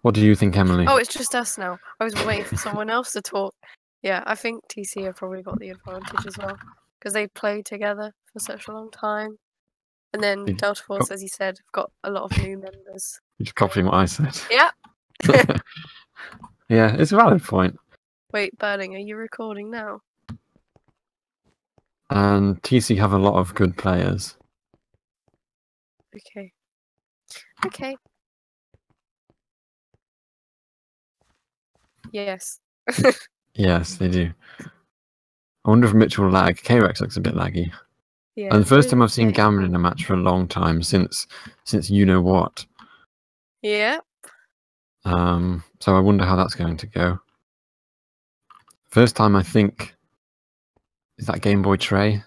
What do you think, Emily? Oh, it's just us now. I was waiting for someone else to talk. Yeah, I think TC have probably got the advantage as well because they played together for such a long time. And then Delta Force, as you said, have got a lot of new members. You're just copying what I said. Yeah. Yeah, it's a valid point. Wait, Burning, are you recording now? And TC have a lot of good players. Okay. Okay. Yes. Yes, they do. I wonder if Mitch will lag. K-Rex looks a bit laggy. Yeah. And the first time I've seen Gammon in a match for a long time, since you know what. Yeah. So I wonder how that's going to go. First time I think is that Game Boy Trey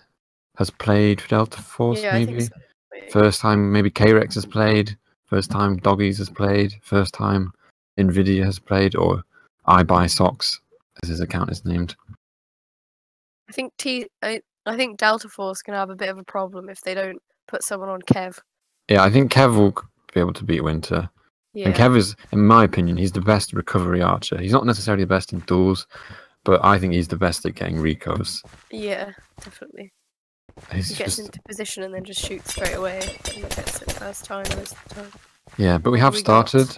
has played Delta Force, Yeah, maybe. I think so. First time maybe K-Rex has played. First time Doggies has played. First time Nvidia has played, or I Buy Socks, as his account is named. I think Delta Force can have a bit of a problem if they don't put someone on Kev. Yeah, I think Kev will be able to beat Winter. Yeah. And Kev is, in my opinion, he's the best recovery archer. He's not necessarily the best in duels, but I think he's the best at getting recos. Yeah, definitely. He gets into position and then just shoots straight away and gets it first time most of the time. Yeah, but we have started.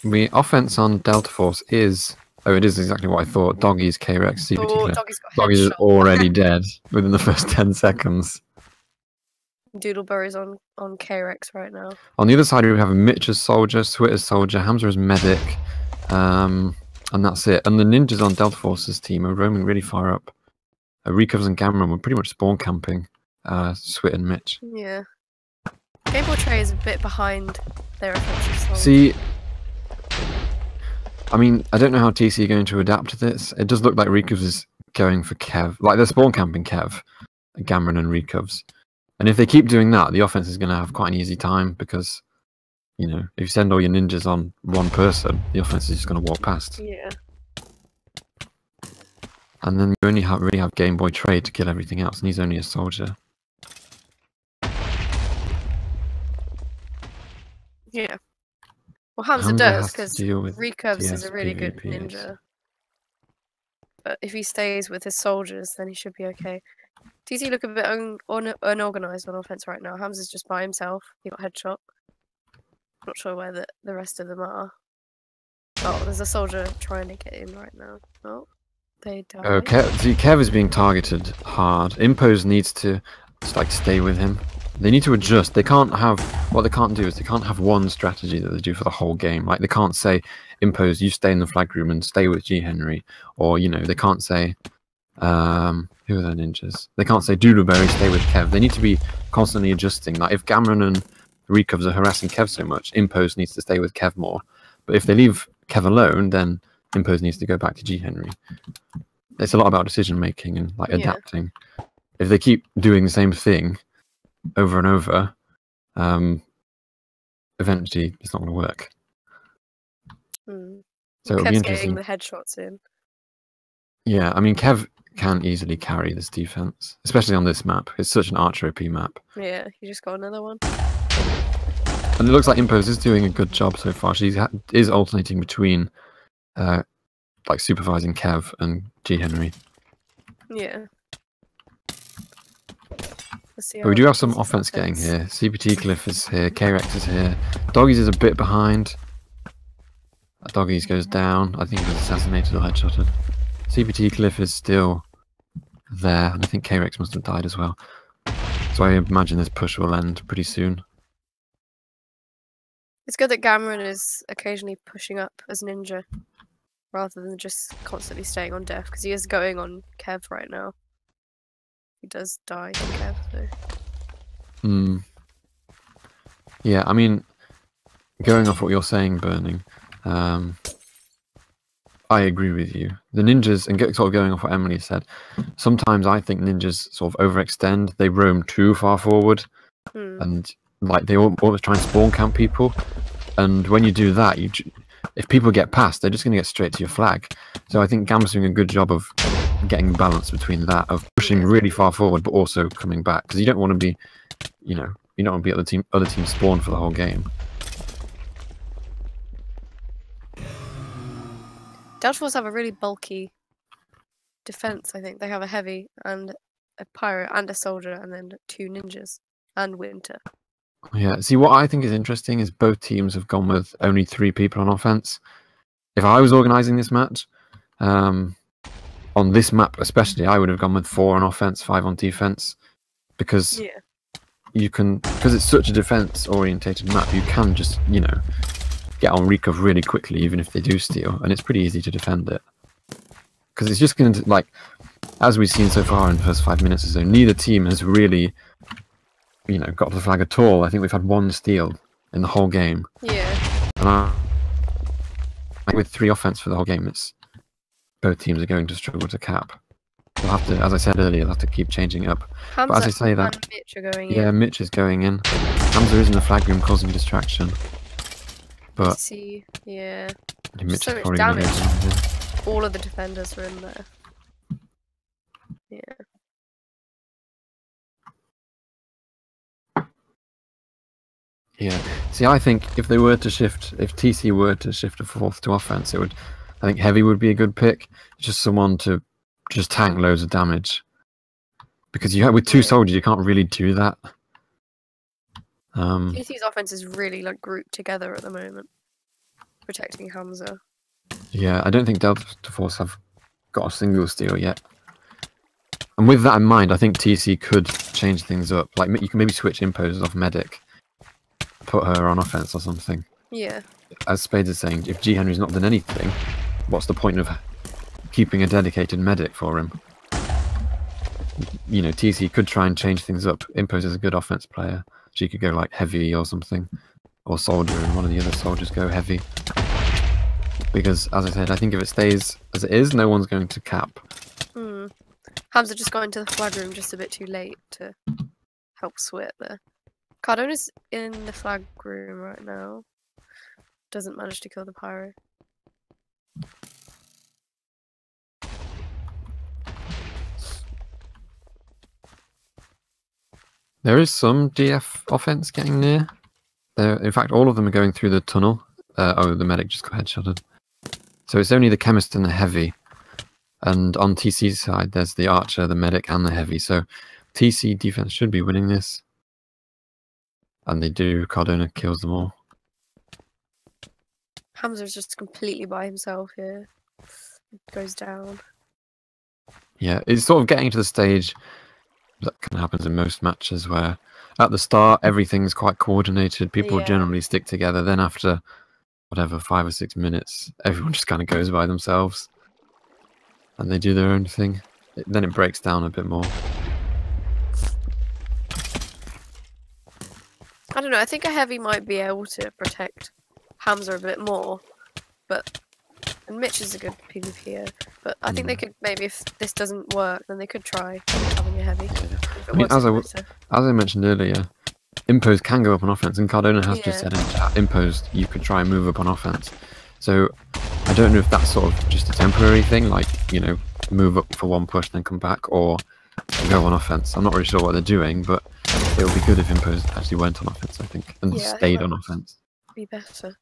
Offense on Delta Force is... Oh, it is exactly what I thought. Doggies, K-Rex, CBT. Oh, Doggies is already dead within the first 10 seconds. Doodleberry's on K-Rex right now. On the other side, we have Mitch as soldier, Swit as soldier, Hamza as medic, and that's it. And the ninjas on Delta Force's team are roaming really far up. Recovs and Gamron were pretty much spawn camping Swit and Mitch. Yeah. Game Boy Trey is a bit behind their offensive side. See, I mean, I don't know how TC are going to adapt to this. It does look like Recovs is going for Kev. Like, they're spawn camping Kev, Gamron and Recovs. And if they keep doing that, the offense is going to have quite an easy time because, you know, if you send all your ninjas on one person, the offense is just going to walk past. Yeah. And then you only really have Game Boy Trey to kill everything else, and he's only a soldier. Yeah. Well, Hamza does, because Recovs is a really good ninja. But if he stays with his soldiers, then he should be okay. TC look a bit unorganized on offense right now. Hamza's just by himself. He got headshot. Not sure where the rest of them are. Oh, there's a soldier trying to get in right now. Oh, they died. Kev is being targeted hard. Impose needs to stay with him. They need to adjust. They can't have... What they can't do is they can't have one strategy that they do for the whole game. Like, they can't say, Impose, you stay in the flag room and stay with G. Henry. Or, you know, they can't say... who are the ninjas? They can't say, Doodleberry, stay with Kev. They need to be constantly adjusting. Like, if Gamron and Recovs are harassing Kev so much, Impose needs to stay with Kev more. But if they leave Kev alone, then Impose needs to go back to G. Henry. It's a lot about decision-making and, like, adapting. If they keep doing the same thing over and over, eventually it's not going to work. So it'll be interesting. Getting the headshots in. Yeah, I mean, Kev can easily carry this defense, especially on this map. It's such an archer OP map. Yeah, you just got another one. And it looks like Impose is doing a good job so far. She is alternating between, like, supervising Kev and G. Henry. Yeah. But we do have some offense getting here. CBT Cliff is here. K-Rex is here. Doggies is a bit behind. Doggies goes down. I think he was assassinated or headshotted. CBT Cliff is still there. And I think K-Rex must have died as well. So I imagine this push will end pretty soon. It's good that Gamron is occasionally pushing up as ninja. Rather than just constantly staying on death. Because he is going on Kev right now. He does die to Kev, though. Yeah, I mean, going off what you're saying, Burning, I agree with you. The ninjas, and sort of going off what Emily said, sometimes I think ninjas sort of overextend. They roam too far forward, and like they always try and spawn camp people. And when you do that, if people get past, they're just going to get straight to your flag. So I think Gam's doing a good job of getting the balance between that, of pushing really far forward, but also coming back, because you don't want to be, you know, you don't want to be other team spawn for the whole game. Delta Force have a really bulky defense, I think. They have a heavy and a pirate and a soldier and then 2 ninjas and winter. Yeah, see, what I think is interesting is both teams have gone with only 3 people on offense. If I was organising this match, on this map especially, I would have gone with 4 on offense, 5 on defense, because because it's such a defense-orientated map, you can just, you know, get on recov really quickly, even if they do steal, and it's pretty easy to defend it. Because it's just going to, like, as we've seen so far in the first 5 minutes or so, neither team has really, you know, got the flag at all. I think we've had 1 steal in the whole game. Yeah. And with 3 offense for the whole game, it's both teams are going to struggle to cap. They'll have to, as I said earlier, they'll have to keep changing up. Hamza but as I say that, and Mitch are going in. Mitch is going in. Hamza is in the flag room causing distraction. But see, yeah. Mitch so is much probably damage. Going All of the defenders were in there. Yeah. Yeah. See, I think if they were to shift, if TC were to shift a 4th to offense, it would. I think heavy would be a good pick. Just someone to just tank loads of damage. Because you have, with 2 soldiers, you can't really do that. TC's offense is really like grouped together at the moment, protecting Hamza. Yeah, I don't think Delta Force have got a single steal yet. And with that in mind, I think TC could change things up. Like, you can maybe switch imposes off medic, put her on offense or something. Yeah. As Spades is saying, if G Henry's not done anything, what's the point of keeping a dedicated medic for him? You know, TC could try and change things up. Impose is a good offense player. She could go like heavy or something, or soldier, and one of the other soldiers go heavy. Because, as I said, I think if it stays as it is, no one's going to cap. Hamza just got into the flag room just a bit too late to help Swit there. Cardona's in the flag room right now. Doesn't manage to kill the pyro. There is some DF offense getting near. In fact, all of them are going through the tunnel. Oh, the medic just got headshotted. So it's only the chemist and the heavy. And on TC's side, there's the archer, the medic, and the heavy. So TC defense should be winning this. And they do. Cardona kills them all. Hamza's just completely by himself here. Goes down. Yeah, it's sort of getting to the stage that kind of happens in most matches where at the start everything's quite coordinated. People generally stick together. Then after whatever 5 or 6 minutes, everyone just kind of goes by themselves and they do their own thing. Then it breaks down a bit more. I don't know. I think a heavy might be able to protect Hamza a bit more, and Mitch is a good PvPer. But I think they could maybe, if this doesn't work, then they could try having a heavy. I mean, as I mentioned earlier, Impose can go up on offense, and Cardona has just said in chat, Impose, you could try and move up on offense. So I don't know if that's sort of just a temporary thing, like, you know, move up for 1 push, then come back, or go on offense. I'm not really sure what they're doing, but it would be good if Impose actually went on offense, I think, and stayed on offense. Be better.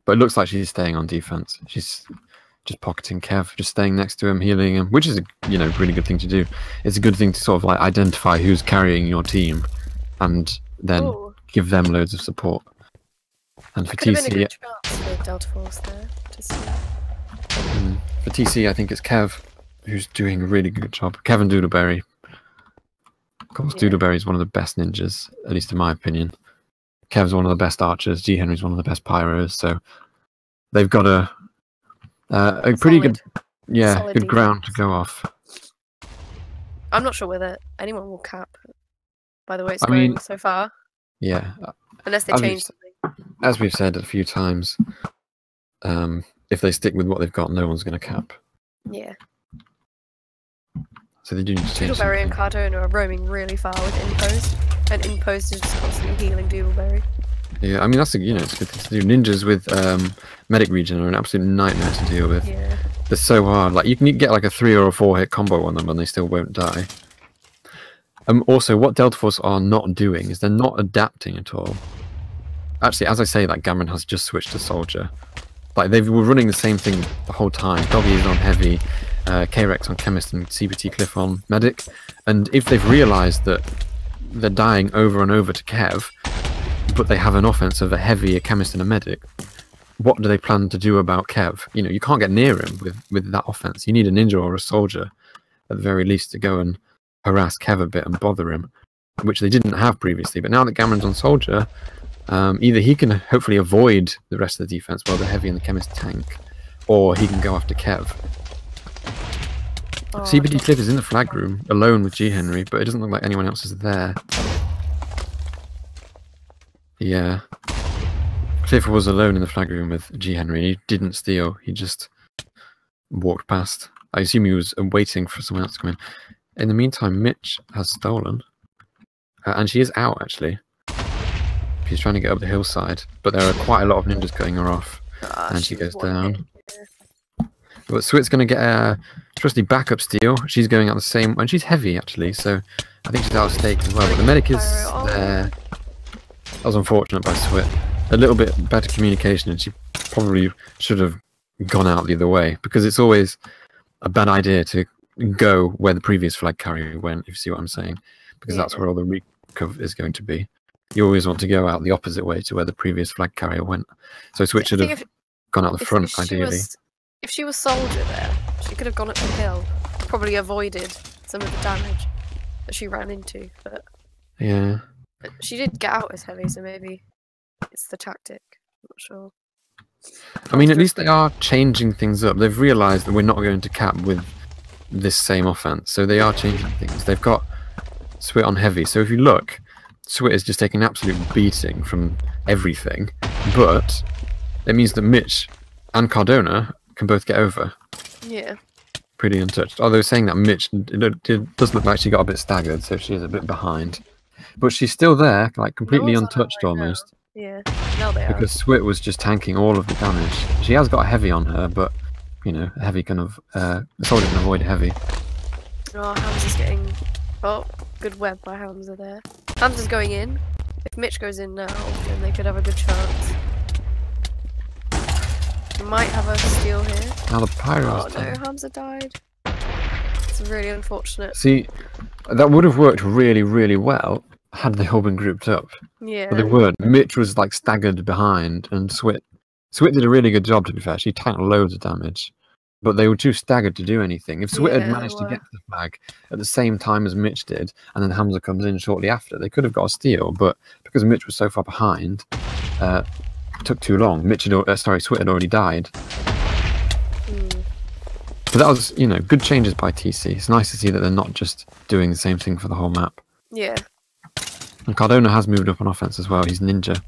But it looks like she's staying on defense. She's just pocketing Kev, just staying next to him, healing him, which is a really good thing to do. It's a good thing to sort of like identify who's carrying your team, and then give them loads of support. And for TC, Delta Force there to see. For TC, I think it's Kev who's doing a really good job. Kevin Doodleberry. Of course, Doodleberry is one of the best ninjas, at least in my opinion. Kev's one of the best archers. G Henry's one of the best pyros. So they've got a pretty good, good ground to go off. I'm not sure whether anyone will cap. By the way it's going so far. Yeah. Unless they change something. As we've said a few times, if they stick with what they've got, no one's going to cap. Yeah. So they do need to change something. Doodleberry and Cardona are roaming really far with Impose, and Impose is just constantly healing Doodleberry. Yeah, I mean, that's it's a good thing to do. Ninjas with medic regen are an absolute nightmare to deal with. Yeah. They're so hard. Like, you can get like a 3 or a 4 hit combo on them and they still won't die. Also, what Delta Force are not doing is they're not adapting at all. Actually, as I say that, Gammon has just switched to soldier. Like, they were running the same thing the whole time. Doggy is on heavy, K-Rex on chemist, and CBT Cliff on medic. And if they've realised that they're dying over and over to Kev, but they have an offense of a heavy, a chemist, and a medic, what do they plan to do about Kev? You know, you can't get near him with that offense. You need a ninja or a soldier, at the very least, to go and harass Kev a bit and bother him, which they didn't have previously. But now that Gammon's on soldier, either he can hopefully avoid the rest of the defense while the heavy and the chemist tank, or he can go after Kev. Oh, CBD Cliff is in the flag room alone with G Henry, but it doesn't look like anyone else is there. Yeah, Cliff was alone in the flag room with G Henry. He didn't steal. He just walked past. I assume he was waiting for someone else to come in. In the meantime, Mitch has stolen, and she is out actually. She's trying to get up the hillside, but there are quite a lot of ninjas cutting her off, and she goes down. But Swit's going to get a trusty backup steal. She's going out the same, and she's heavy actually, so I think she's out of stake as well. But the medic is there. That was unfortunate by Swit. A little bit better communication, and she probably should have gone out the other way, because it's always a bad idea to go where the previous flag carrier went, if you see what I'm saying, because that's where all the recov is going to be. You always want to go out the opposite way to where the previous flag carrier went. So Switch should have gone out the front, ideally. If she was soldier there, she could have gone up the hill, probably avoided some of the damage that she ran into. But yeah, but she did get out as heavy, so maybe it's the tactic. I'm not sure. I mean, at least they are changing things up. They've realised that we're not going to cap with this same offense, so they are changing things. They've got Swit on heavy, so if you look, Swit is just taking an absolute beating from everything, but it means that Mitch and Cardona can both get over. Yeah. Pretty untouched. Although saying that, Mitch does look like she got a bit staggered, so she is a bit behind. But she's still there, like completely untouched almost. Yeah, now they are. Because Swit was just tanking all of the damage. She has got a heavy on her, but, you know, a heavy kind of... the soldier can avoid heavy. Oh, Hamza's getting... Oh, good web by Hamza there. Hamza's going in. If Mitch goes in now, then they could have a good chance. We might have a steal here. Now the pyro's Oh no, Hamza died. It's really unfortunate. See, that would have worked really, really well had they all been grouped up. Yeah. But they weren't. Mitch was like staggered behind, and Swit did a really good job, to be fair. She tanked loads of damage. But they were too staggered to do anything. If Swit had managed to get to the flag at the same time as Mitch did, and then Hamza comes in shortly after, they could have got a steal. But because Mitch was so far behind, it took too long. Swit had already died. But that was, you know, good changes by TC. It's nice to see that they're not just doing the same thing for the whole map. Yeah. And Cardona has moved up on offense as well. He's ninja.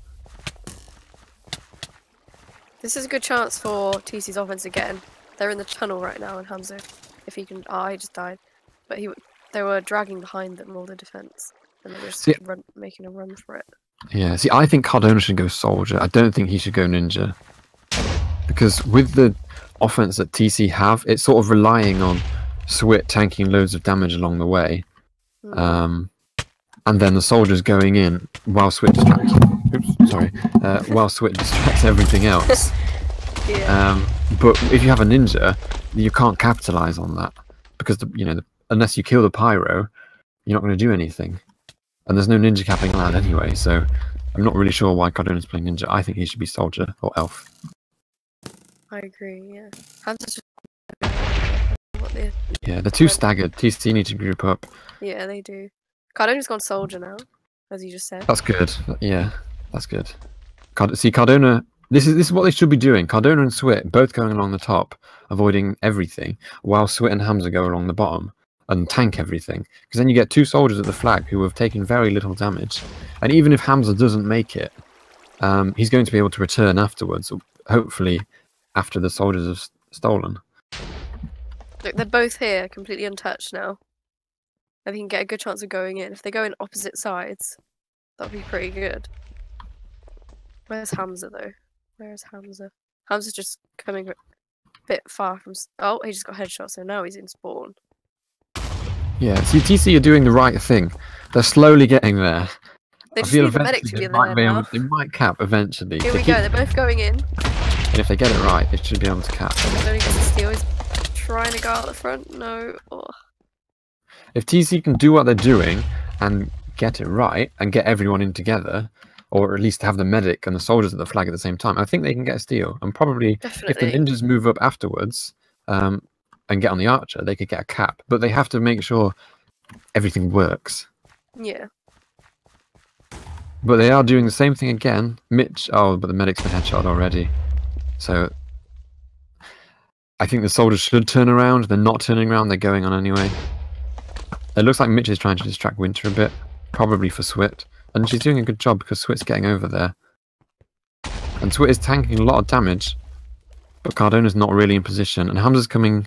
This is a good chance for TC's offense again. They're in the tunnel right now, and Hamza, if he can... Oh, he just died. But they were dragging behind them, all the defense. And they were just making a run for it. Yeah, see, I think Cardona should go soldier. I don't think he should go ninja. Because with the offense that TC have, it's sort of relying on Swit tanking loads of damage along the way. And then the soldiers going in while Swit distracts... Oops, sorry. While Swit distracts everything else. Yeah. But if you have a ninja, you can't capitalize on that. Because, unless you kill the pyro, you're not going to do anything. And there's no ninja capping allowed anyway, so I'm not really sure why Cardona's playing ninja. I think he should be soldier or elf. I agree, yeah. Hamza's just... Yeah, they're too staggered. TC need to group up. Yeah, they do. Cardona's gone soldier now, as you just said. That's good. Yeah, that's good. See, Cardona... This is what they should be doing. Cardona and Swit both going along the top, avoiding everything, while Swit and Hamza go along the bottom and tank everything. Because then you get two soldiers at the flag who have taken very little damage. And even if Hamza doesn't make it, he's going to be able to return afterwards, hopefully after the soldiers have stolen. Look, they're both here, completely untouched now. And they can get a good chance of going in. If they go in opposite sides, that'll be pretty good. Where's Hamza, though? Where's Hamza? Hamza's just coming a bit far from... Oh, he just got headshot, so now he's in spawn. Yeah, so TC are doing the right thing. They're slowly getting there. They just need the medic to be there now. They might cap eventually. Here we go, they're both going in. And if they get it right, they should be able to cap. Only gets a steal. He's trying to go out the front. No. Oh. If TC can do what they're doing and get it right and get everyone in together, or at least have the medic and the soldiers at the flag at the same time, I think they can get a steal. And probably if the ninjas move up afterwards and get on the archer, they could get a cap. But they have to make sure everything works. Yeah. But they are doing the same thing again. Mitch, oh, but the medic's been headshot already. So I think the soldiers should turn around. They're not turning around, they're going on anyway. It looks like Mitch is trying to distract Winter a bit, probably for Swit. And she's doing a good job because Swit's getting over there. And Swit is tanking a lot of damage, but Cardona's not really in position. And Hamza's coming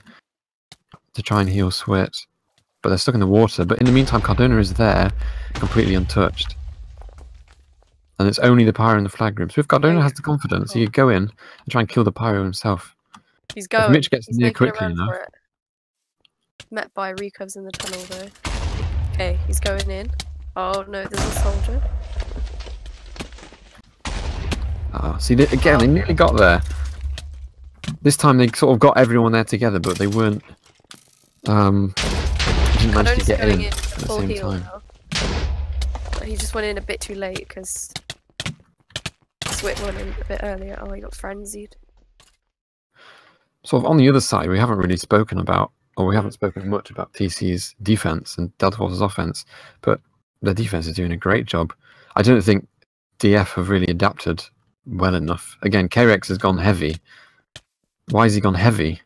to try and heal Swit. But they're stuck in the water. But in the meantime, Cardona is there, completely untouched. And it's only the pyro in the flag group. So if Cardona has the confidence, he could go in and try and kill the pyro himself. He's going. If Mitch gets near quickly enough. Met by recovs in the tunnel though. Okay, he's going in. Oh no, there's a soldier. See, again, they nearly got there. This time they sort of got everyone there together, but they weren't. Didn't manage to get in at the same time. But he just went in a bit too late because Swit went in a bit earlier. Oh, he got frenzied. Sort of on the other side, we haven't really spoken about, or we haven't spoken much about TC's defense and Delta Force's offense, but their defense is doing a great job. I don't think DF have really adapted well enough. Again, K-Rex has gone heavy. Why has he gone heavy?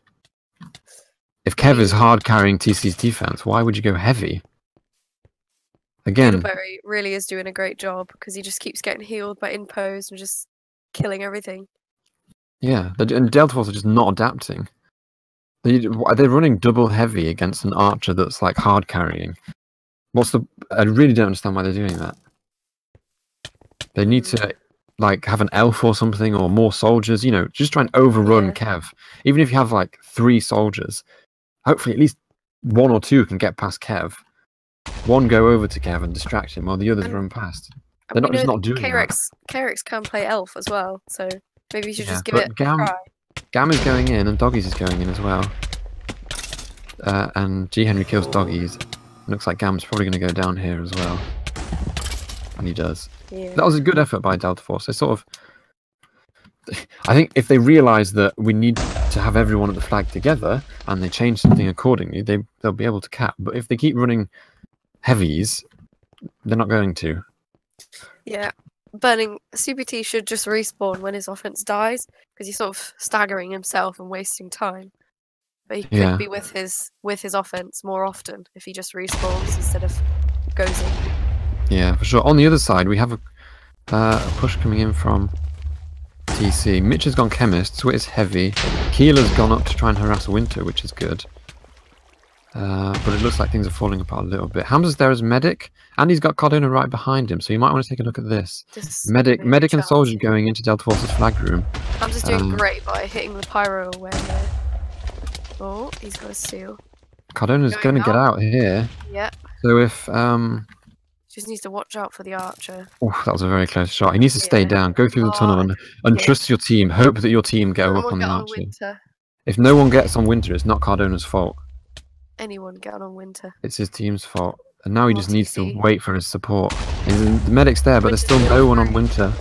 If Kev is hard carrying TC's defense, why would you go heavy? Again, Middlebury really is doing a great job because he just keeps getting healed by Impose and just killing everything. Yeah, and Delta Force are just not adapting. They're running double heavy against an archer that's like hard carrying. I really don't understand why they're doing that. They need to like have an elf or something, or more soldiers, you know, just try and overrun Kev. Even if you have like 3 soldiers, hopefully at least 1 or 2 can get past Kev. One go over to Kev and distract him, while the others run past. They're just not doing that. K-Rex can play elf as well, so maybe you should just give it a try. Gam is going in, and Doggies is going in as well. And G. Henry kills Doggies. Looks like Gam's probably going to go down here as well. And he does. Yeah. That was a good effort by Delta Force. They sort of... I think if they realise that we need to have everyone at the flag together, and they change something accordingly, they'll be able to cap. But if they keep running heavies, they're not going to. Yeah. Burning CBT should just respawn when his offense dies, because he's sort of staggering himself and wasting time. But he could be with his offense more often if he just respawns instead of goes in. Yeah, for sure. On the other side, we have a push coming in from TC. Mitch has gone Chemist, Swit is heavy. Keeler's gone up to try and harass Winter, which is good. But it looks like things are falling apart a little bit. Hamza's there as Medic, and he's got Cardona right behind him, so you might want to take a look at this. Medic and Soldier going into Delta Force's flag room. Hamza's doing great by hitting the pyro away there. Oh, he's got a steal. Cardona's going to get out here. Yep. So if... just needs to watch out for the archer. Oh, that was a very close shot. He needs to stay down, go through the tunnel, and trust your team. Hope that your team go up on the archer. If no one gets on Winter, it's not Cardona's fault. Anyone get on Winter. It's his team's fault. And now he just needs to wait for his support. And the medic's there, but there's still no one on Winter.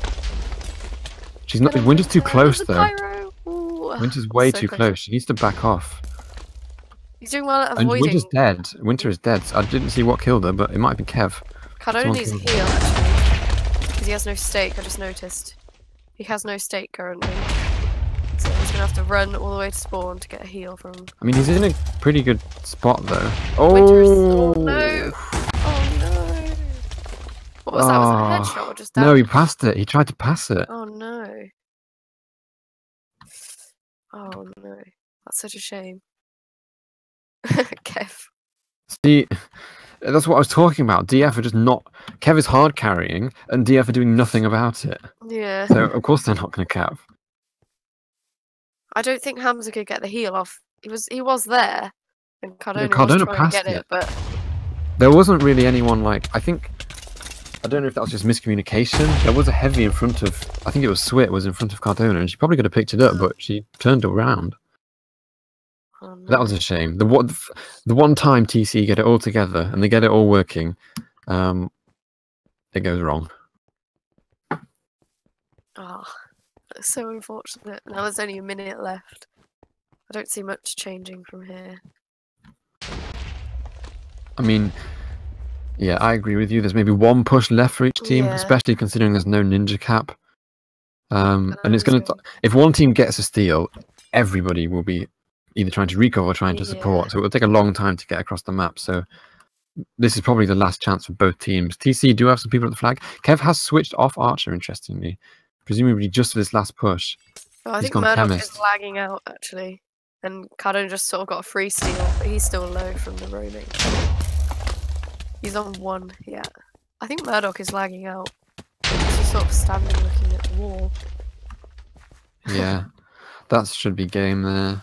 She's not. Winter's too close, though. Winter's way too close. She needs to back off. He's doing well at avoiding. And Winter's dead. Winter is dead. I didn't see what killed her, but it might have been Kev. Cardona needs a heal, actually. Because he has no stake, I just noticed. He has no stake currently. So he's going to have to run all the way to spawn to get a heal from... I mean, he's in a pretty good spot, though. Oh, no! Oh, no! What was that? Was that a headshot or just damage? No, he passed it. He tried to pass it. Oh, no. Oh, no. That's such a shame. Kev. See, that's what I was talking about. DF are just not... Kev is hard carrying, and DF are doing nothing about it. Yeah. So, of course they're not going to cap. I don't think Hamza could get the heal off. He was there, and Cardona was trying to get it, but... There wasn't really anyone like... I think I don't know if that was just miscommunication. There was a heavy in front of, I think it was Swit was in front of Cardona, and she probably could have picked it up, but she turned it around. Oh, no. That was a shame. The one time TC get it all together and they get it all working, it goes wrong. Oh, that's so unfortunate. Now there's only a minute left. I don't see much changing from here. I mean, yeah, I agree with you. There's maybe one push left for each team, especially considering there's no ninja cap. And it's going to, if one team gets a steal, everybody will be either trying to recover or trying to support. So it will take a long time to get across the map. So this is probably the last chance for both teams. TC do have some people at the flag. Kev has switched off Archer, interestingly. Presumably just for this last push. Oh, I think Murdoch is lagging out, actually. And Cardona just sort of got a free steal, but he's still low from the roaming. He's on 1, yeah. I think Murdoch is lagging out. He's just sort of standing looking at the wall. Yeah, that should be game there.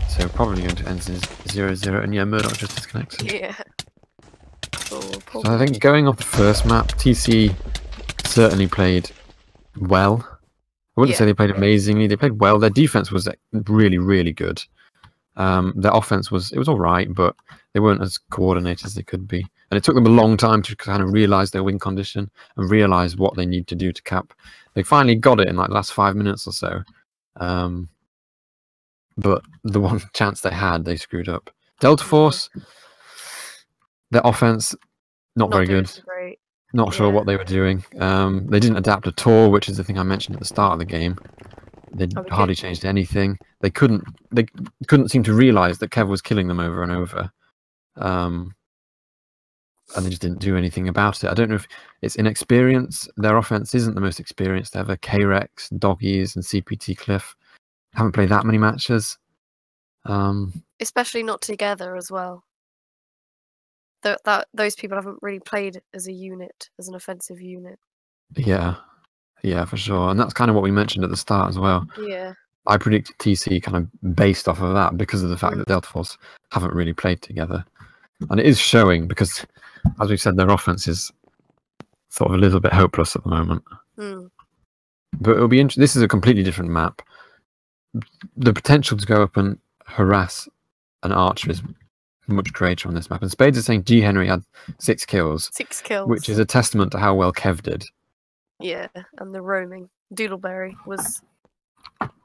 So probably going to end 0-0, and yeah, Murdoch just disconnected. Yeah. Oh, so I think going off the first map, TC certainly played well. I wouldn't say they played amazingly. They played well. Their defense was really, really good. Their offense was all right, but they weren't as coordinated as they could be. And it took them a long time to kind of realize their win condition and realize what they need to do to cap. They finally got it in like the last 5 minutes or so. But the one chance they had, they screwed up. Delta Force, their offense, not very good. Great. Not sure what they were doing. They didn't adapt at all, which is the thing I mentioned at the start of the game. They hardly changed anything. They couldn't seem to realize that Kev was killing them over and over. And they just didn't do anything about it. I don't know if it's inexperience. Their offense isn't the most experienced ever. K-Rex, Doggies, and CPT Cliff haven't played that many matches. Especially not together as well. Those people haven't really played as a unit, as an offensive unit. Yeah, for sure. And that's kind of what we mentioned at the start as well. Yeah. I predicted TC kind of based off of that because of the fact that Delta Force haven't really played together. And it is showing because, as we said, their offense is sort of a little bit hopeless at the moment. But it'll be interesting. This is a completely different map. The potential to go up and harass an Archer is much greater on this map. And Spades is saying G. Henry had 6 kills. 6 kills. Which is a testament to how well Kev did. Yeah, and the roaming. Doodleberry was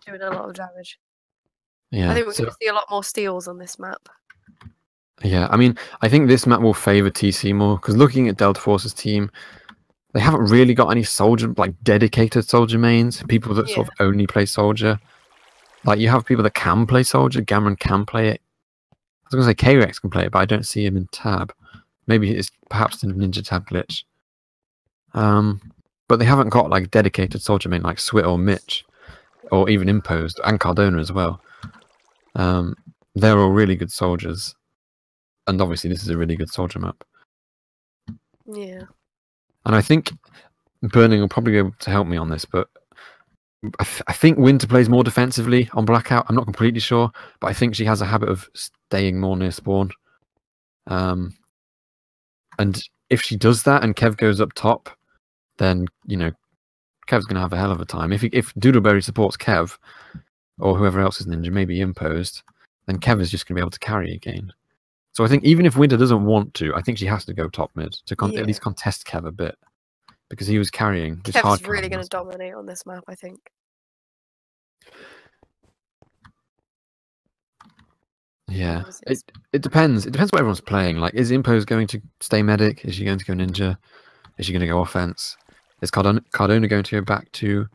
doing a lot of damage. Yeah, I think we're going to see a lot more steals on this map. Yeah, I mean, I think this map will favour TC more, because looking at Delta Force's team, they haven't really got any soldier, like dedicated soldier mains, people that sort of only play soldier. Like, you have people that can play soldier, Gamron can play it. I was going to say K-Rex can play it, but I don't see him in tab. Maybe it's perhaps the ninja tab glitch. But they haven't got like dedicated soldier main like Swit or Mitch, or even Imposed, and Cardona as well. They're all really good soldiers. And obviously this is a really good soldier map. Yeah. And I think Burning will probably be able to help me on this, but I think Winter plays more defensively on Blackout. I'm not completely sure, but I think she has a habit of staying more near spawn. And if she does that and Kev goes up top, then, you know, Kev's going to have a hell of a time. If Doodleberry supports Kev, or whoever else is ninja, maybe Imposed, then Kev is just going to be able to carry again. So I think even if Winter doesn't want to, I think she has to go top mid to at least contest Kev a bit. Because he was carrying. Kev's really going to dominate on this map, I think. Yeah, it depends. It depends what everyone's playing. Like, is Imposed going to stay medic? Is she going to go ninja? Is she going to go offense? Is Cardona going to go back to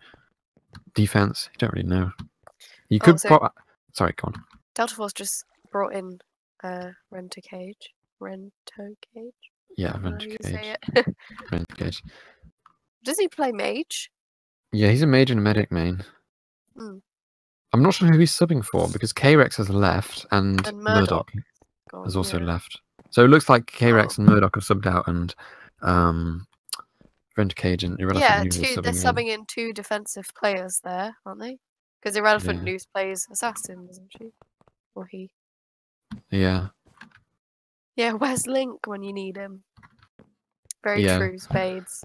defense? You don't really know. You could. Sorry, go on. Delta Force just brought in Rento Cage. Rento Cage? Yeah, Rento Cage. Rento Cage. Does he play mage? Yeah, he's a mage and a medic main. I'm not sure who he's subbing for because K-Rex has left and Murdoch has also left. So it looks like K-Rex and Murdoch have subbed out and Rent Cage and Irrelevant News they're subbing in 2 defensive players there, aren't they? Because Irrelevant News plays Assassin, doesn't she? Or he. Yeah. Yeah, where's Link when you need him? Very true, Spades.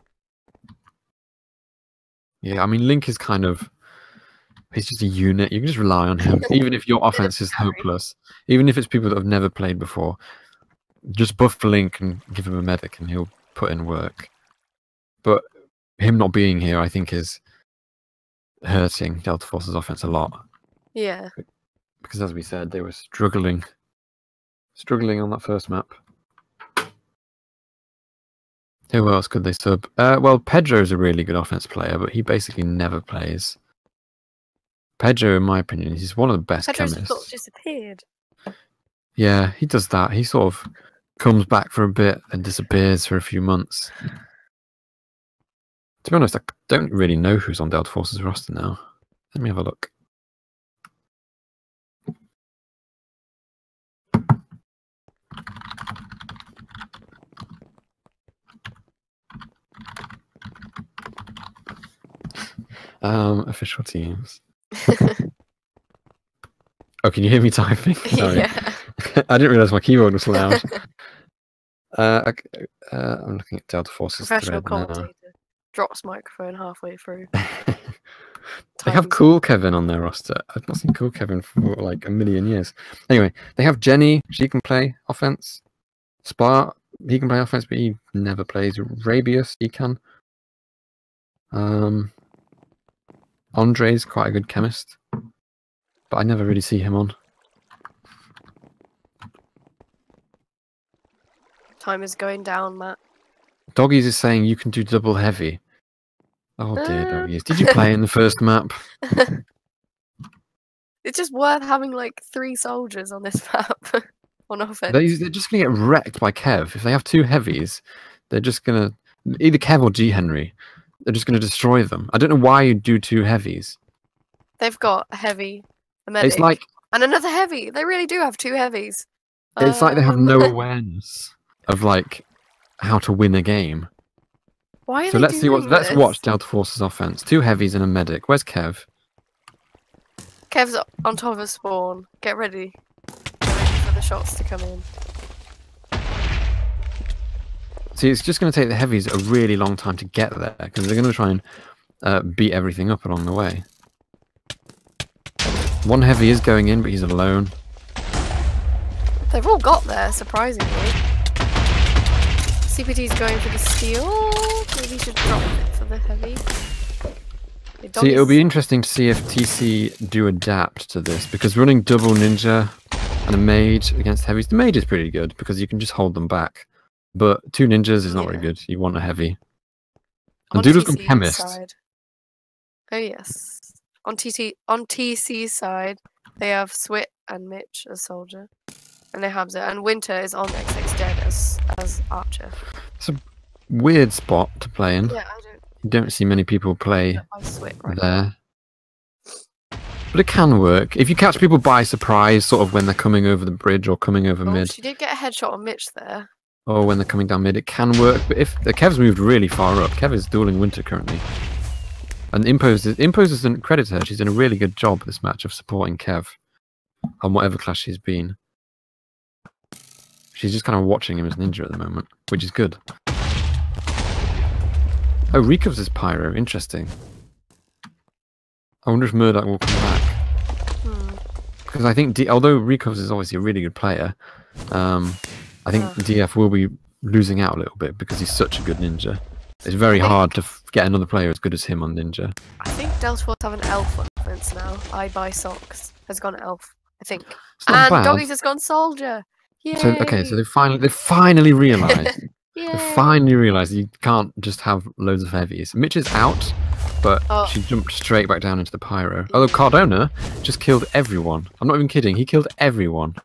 Yeah, I mean, Link is kind of... He's just a unit. You can just rely on him. Even if your offense is hopeless. Even if it's people that have never played before. Just buff Link and give him a medic and he'll put in work. But him not being here, I think, is hurting Delta Force's offense a lot. Yeah. Because as we said, they were struggling on that first map. Who else could they sub? Well, Pedro's a really good offense player, but he basically never plays. Pedro, in my opinion, he's one of the best chemists. Pedro's sort of disappeared. Yeah, he does that. He sort of comes back for a bit and disappears for a few months. To be honest, I don't really know who's on Delta Force's roster now. Let me have a look. Official teams. Oh, can you hear me typing? Sorry. Yeah. I didn't realise my keyboard was loud. I'm looking at Delta Force's Professional thread commentator. now. Drops microphone halfway through. They have Cool Kevin on their roster. I've not seen Cool Kevin for like a million years. Anyway, they have Jenny. She can play offense. Spart, he can play offense, but he never plays. Rabius, he can. Andre's quite a good chemist, but I never really see him on. Time is going down, Matt. Doggies is saying you can do double heavy. Oh dear, Doggies. Did you play in the first map? It's just worth having like 3 soldiers on this map on offense. They're just going to get wrecked by Kev. If they have 2 heavies, they're just going to... Either Kev or G Henry. They're just going to destroy them. I don't know why you do 2 heavies. They've got a heavy, a medic, it's like, and another heavy. They really do have 2 heavies. It's like they have no awareness of like how to win a game. Why are so they let's see doing let's this? watch Delta Force's offense. 2 heavies and a medic. Where's Kev? Kev's on top of a spawn. Get ready. Get ready for the shots to come in. See, it's just going to take the heavies a really long time to get there because they're going to try and beat everything up along the way. 1 heavy is going in, but he's alone. They've all got there, surprisingly. CPT's going for the steal. Maybe he should drop it for the heavy. See, it'll be interesting to see if TC do adapt to this because running double ninja and a mage against heavies, the mage is pretty good because you can just hold them back. But 2 ninjas is not very good. You want a heavy. And Doodle's got chemist. Side. Oh yes. On TC's side, they have Swit and Mitch as soldier, and they have Hamza. And Winter is on XX Dead as archer. It's a weird spot to play in. Yeah, you don't see many people play right there. But it can work if you catch people by surprise, sort of when they're coming over the bridge or coming over mid. She did get a headshot on Mitch there. Or when they're coming down mid, it can work. But if the Kev's moved really far up, Kev is dueling Winter currently. And Impose doesn't credit her. She's done a really good job this match of supporting Kev on whatever class she's been. She's just kind of watching him as ninja at the moment, which is good. Oh, Recovs is Pyro. Interesting. I wonder if Murdoch will come back. Because I think, although Recovs is obviously a really good player, I think DF will be losing out a little bit because he's such a good ninja. It's very hard to get another player as good as him on ninja. I think Delta Force have an elf on offense now. I Buy Socks has gone elf, I think. And bad. Doggies has gone soldier. Yay! So okay, so they finally realised. They finally realised you can't just have loads of heavies. Mitch is out, but she jumped straight back down into the pyro. Although Cardona just killed everyone. I'm not even kidding. He killed everyone.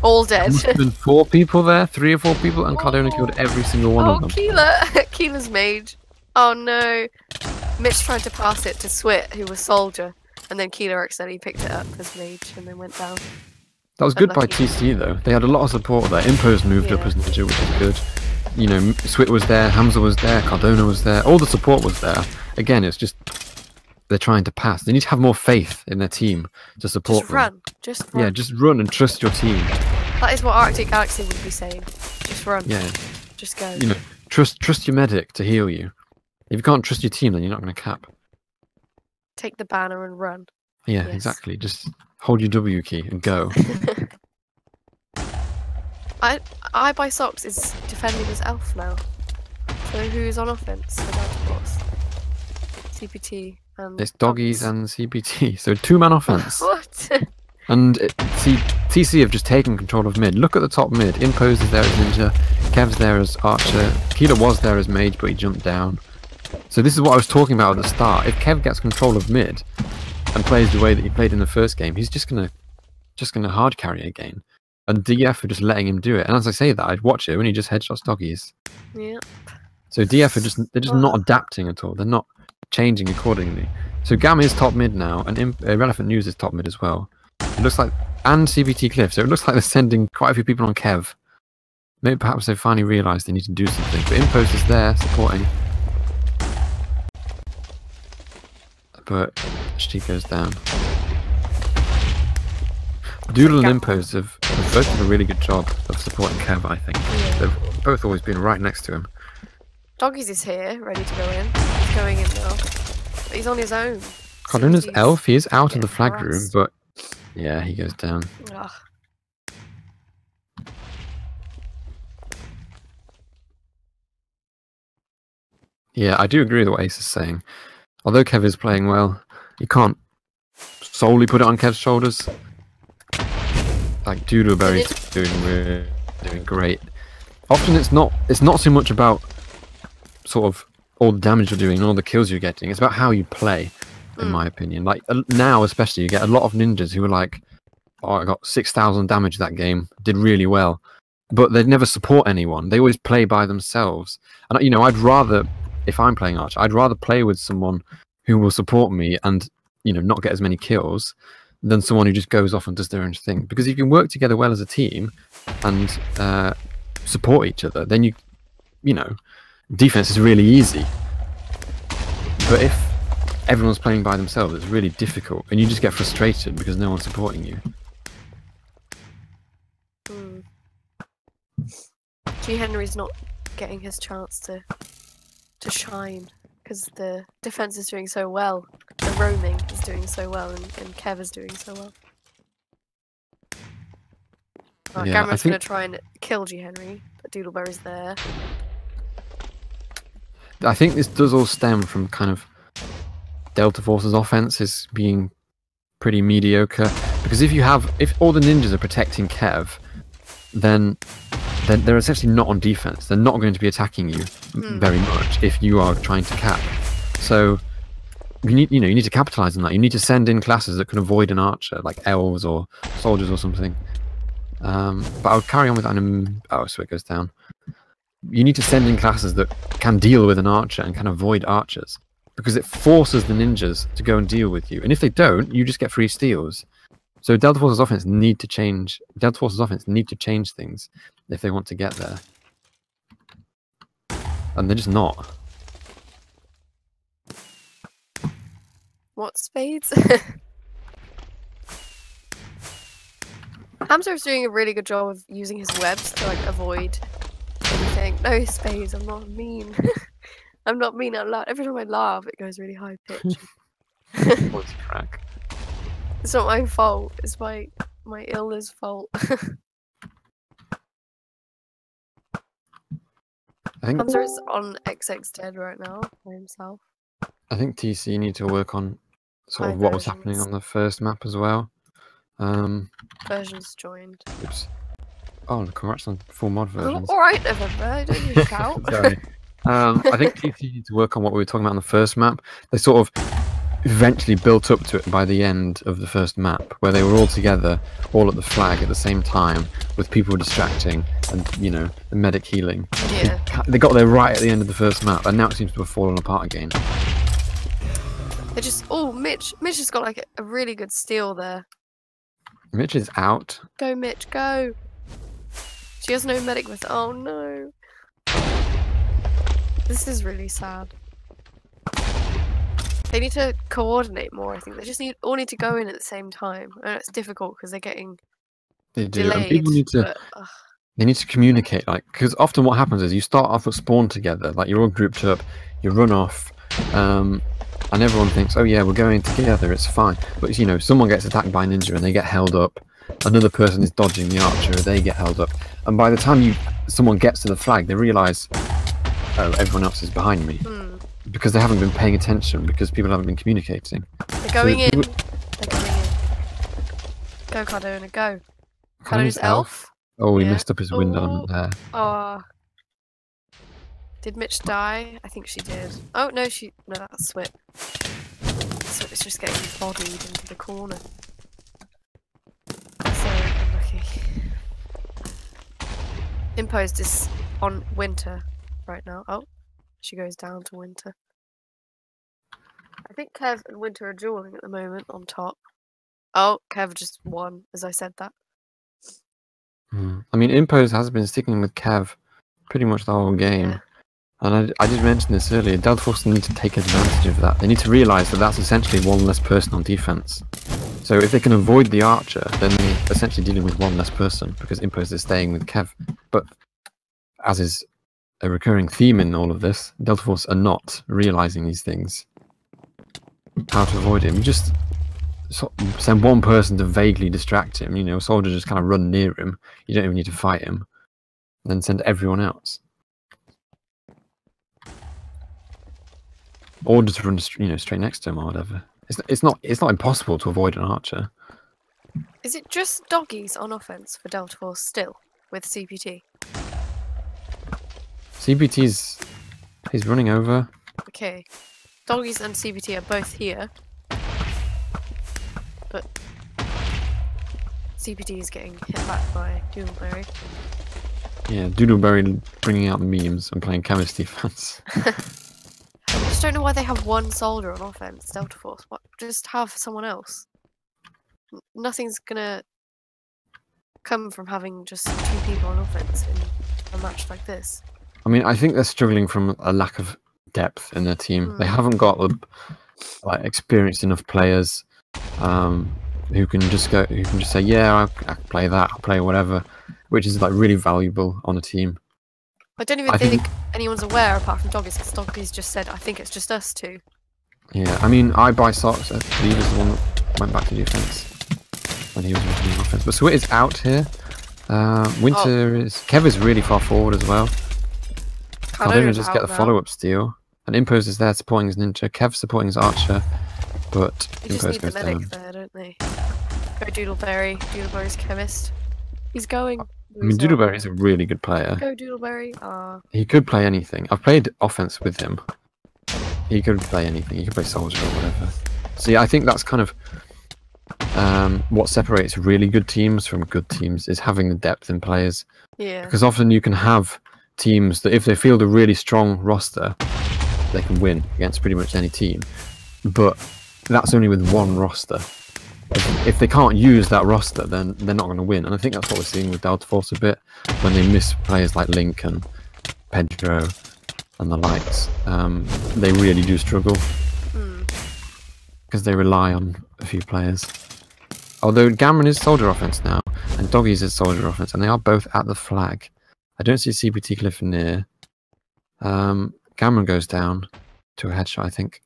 All dead. There been 4 people there, 3 or 4 people, and Cardona killed every single one of them. Keeler's mage. Oh no. Mitch tried to pass it to Swit, who was soldier, and then Keeler accidentally picked it up as mage and then went down. That was good by TC though. They had a lot of support there. Impose moved up as ninja, which is good. You know, Swit was there, Hamza was there, Cardona was there. All the support was there. Again, it's just they're trying to pass. They need to have more faith in their team to support them. Just run. Yeah, just run and trust your team. That is what Arctic Galaxy would be saying. Just run. Yeah. Just go. You know, trust your medic to heal you. If you can't trust your team, then you're not going to cap. Take the banner and run. Yeah, yes. Exactly. Just hold your W key and go. I buy socks is defending as elf now. So who's on offense? CPT and it's doggies and CPT. So 2-man offense. What? And see, TC have just taken control of mid. Look at the top mid. Impose is there as ninja. Kev's there as archer. Keeler was there as mage, but he jumped down. So this is what I was talking about at the start. If Kev gets control of mid and plays the way that he played in the first game, he's just gonna hard carry again. And DF are just letting him do it. And as I say that, I'd watch it when he just headshots doggies. Yeah. So DF are just not adapting at all. They're not changing accordingly. So Gam is top mid now, and Irrelevant News is top mid as well. It looks like, and CBT Cliff. So it looks like they're sending quite a few people on Kev. Maybe perhaps they've finally realised they need to do something. But Impost is there supporting. But she goes down. Doodle and Impose have both done a really good job of supporting Kev, I think. Yeah. They've both always been right next to him. Doggies is here, ready to go in. He's going in now. But he's on his own. Cardona's elf, he is out of the flag room, but yeah, he goes down. Ugh. Yeah, I do agree with what Ace is saying. Although Kev is playing well, you can't solely put it on Kev's shoulders. Like Doodleberry's doing great. Often it's not so much about sort of all the damage you're doing and all the kills you're getting. It's about how you play, in my opinion. Like now especially, you get a lot of ninjas who are like, oh, I got 6,000 damage that game, did really well. But they'd never support anyone. They always play by themselves. And you know, I'd rather, if I'm playing Archer, I'd rather play with someone who will support me and, you know, not get as many kills than someone who just goes off and does their own thing. Because if you can work together well as a team and support each other, then you know, defense is really easy. But if everyone's playing by themselves, it's really difficult, and you just get frustrated because no one's supporting you. G. Henry's not getting his chance to shine because the defense is doing so well. The roaming is doing so well, and Kev is doing so well. Yeah, Gamera's going to try and kill G. Henry, but Doodleberry's there. I think this does all stem from kind of Delta Force's offense is being pretty mediocre. Because if all the ninjas are protecting Kev, then they're essentially not on defense. They're not going to be attacking you very much if you are trying to cap. So you need to capitalize on that. You need to send in classes that can avoid an archer, like elves or soldiers or something. But I'll carry on with that. Oh, so it goes down. You need to send in classes that can deal with an archer and can avoid archers, because it forces the ninjas to go and deal with you. And if they don't, you just get free steals. So Delta Force's offense need to change. Delta Force's offense need to change things if they want to get there, and they're just not. What spades? Hamza is doing a really good job of using his webs to like avoid anything. No spades, I'm not mean. I'm not mean out loud. Every time I laugh, it goes really high pitch. What's crack? It's not my fault. It's my illness fault. I think Hamza is on XX Dead right now by himself. I think TC need to work on sort of what was happening on the first map as well. Versions joined. Oops. Oh, congrats on full mod versions. Oh, alright, November. Don't you shout. Sorry. I think TC need to work on what we were talking about on the first map. They sort of eventually built up to it by the end of the first map, where they were all together, all at the flag at the same time, with people distracting and, you know, the medic healing. Yeah. They got there right at the end of the first map, and now it seems to have fallen apart again. They just... Oh, Mitch has got like a really good steal there. Mitch is out. Go, Mitch, go! She has no medic with... Oh, no. This is really sad. They need to coordinate more, I think. They just all need to go in at the same time. I know it's difficult because they're getting delayed. And people need to... They need to communicate, like, because often what happens is you start off at spawn together, like you're all grouped up, you run off, and everyone thinks, oh yeah, we're going together, it's fine. But you know, someone gets attacked by a ninja and they get held up. Another person is dodging the archer, they get held up. And by the time someone gets to the flag, they realise, oh, everyone else is behind me. Because they haven't been paying attention, because people haven't been communicating. They're going in. They're going in. Go, Cardona, go. Cardona's elf. Oh, he messed up his wind element there. Oh. Did Mitch die? I think she did. Oh, no, no, that's Swip. Swip's just getting bodied into the corner. So unlucky. Imposed is on Winter right now. Oh, she goes down to Winter. I think Kev and Winter are dueling at the moment on top. Oh, Kev just won as I said that. I mean, Impose has been sticking with Kev pretty much the whole game. Yeah. And I did mention this earlier, Delta Force need to take advantage of that. They need to realise that that's essentially one less person on defence. So if they can avoid the archer, then they're essentially dealing with one less person, because Impose is staying with Kev. But as is a recurring theme in all of this, Delta Force are not realising these things. How to avoid him. You just send one person to vaguely distract him, you know, a soldier just kind of run near him, you don't even need to fight him, and then send everyone else. Or just run, you know, straight next to him or whatever. It's not impossible to avoid an archer. Is it just doggies on offense for Delta Force still with CPT? He's running over. Okay, doggies and CPT are both here, but CPT is getting hit back by Doodleberry. Yeah, Doodleberry bringing out memes and playing chemist defense. I just don't know why they have one soldier on offense, Delta Force. What? Just have someone else. Nothing's gonna come from having just 2 people on offense in a match like this. I mean, I think they're struggling from a lack of depth in their team. They haven't got like experienced enough players who can just say, yeah, I can play that, I'll play whatever, which is like really valuable on a team. I don't even think anyone's aware apart from Doggies, because Doggies just said, I think it's just us 2. Yeah, I mean, I buy socks. He was the one that went back to defense when he was returning offense. But Swit is out here. Kev is really far forward as well. Cardona just get the follow-up steal. And Impose is there supporting his ninja. Kev supporting his archer. But they just need the medic there, don't they? Go Doodleberry. Doodleberry's chemist. He's going. I mean, Doodleberry is a really good player. Go Doodleberry. He could play anything. I've played offense with him. He could play anything. He could play soldier or whatever. So yeah, I think that's kind of what separates really good teams from good teams, is having the depth in players. Yeah. Because often you can have teams that if they field a really strong roster, they can win against pretty much any team. But that's only with one roster. If they can't use that roster, then they're not going to win. And I think that's what we're seeing with Delta Force a bit, when they miss players like Link and Pedro and the likes. They really do struggle because they rely on a few players. Although Gamron is soldier offense now, and Doggies is soldier offense, and they are both at the flag. I don't see CPT Cliff near. Gamron goes down to a headshot, I think.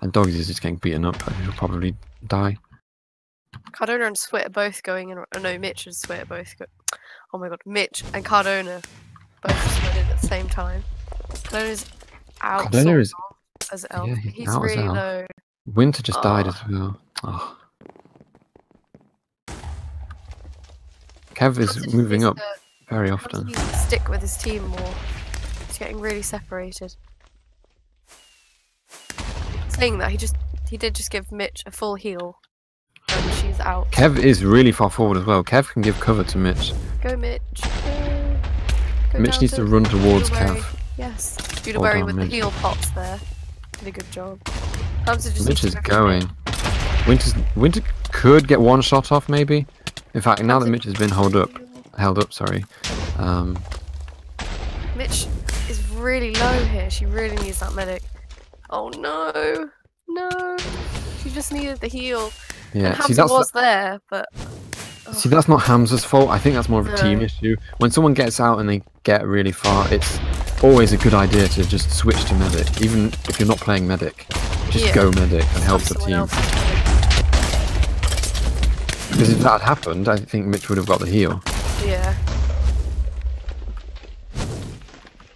And Doggies is just getting beaten up, and he'll probably die. Cardona and Swit are both going in. Oh, no, Mitch and Swit are both going. Oh my god, Mitch and Cardona both just went in at the same time. Cardona's out. Cardona is as elf. Yeah, he's really low. Winter just died as well. Oh. Kev is moving up very often. He needs to stick with his team more. He's getting really separated. Saying that, he did just give Mitch a full heal. And she's out. Kev is really far forward as well. Kev can give cover to Mitch. Go Mitch. Go Mitch needs to run towards Kev. Yes. Doodleberry with Mitch. The heal pots there. Did a good job. Mitch is going. Winter could get one shot off maybe. In fact, now that Mitch has been held up, sorry. Mitch is really low here. She really needs that medic. Oh no, no! She just needed the heal. Yeah, and Hamza was there, but See, that's not Hamza's fault. I think that's more of a team issue. When someone gets out and they get really far, it's always a good idea to just switch to medic. Even if you're not playing medic, just go medic and help the team. Because if that had happened, I think Mitch would have got the heal. Yeah.